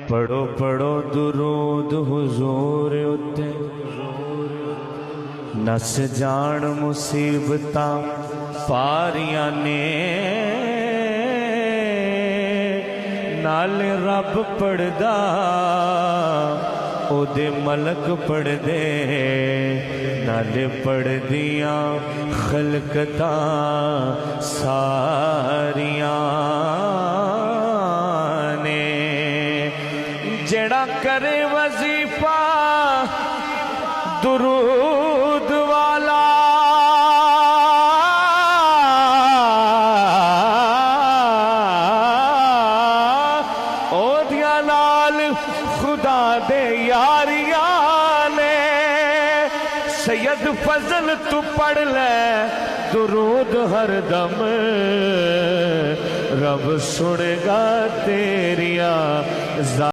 پڑھو پڑھو درود حضور اتے نس جان مصیبتاں پاریاں نے نال رب پڑھدا او دے ملک پڑھ دے نال پڑھ دیاں خلقتاں ساریاں نے جڑا کرے وظیفہ درود والا او دیا نال خدا دے یاریاں نے سید فضل تو پڑھ لے درود ہر دم رب سنے گا تیریاں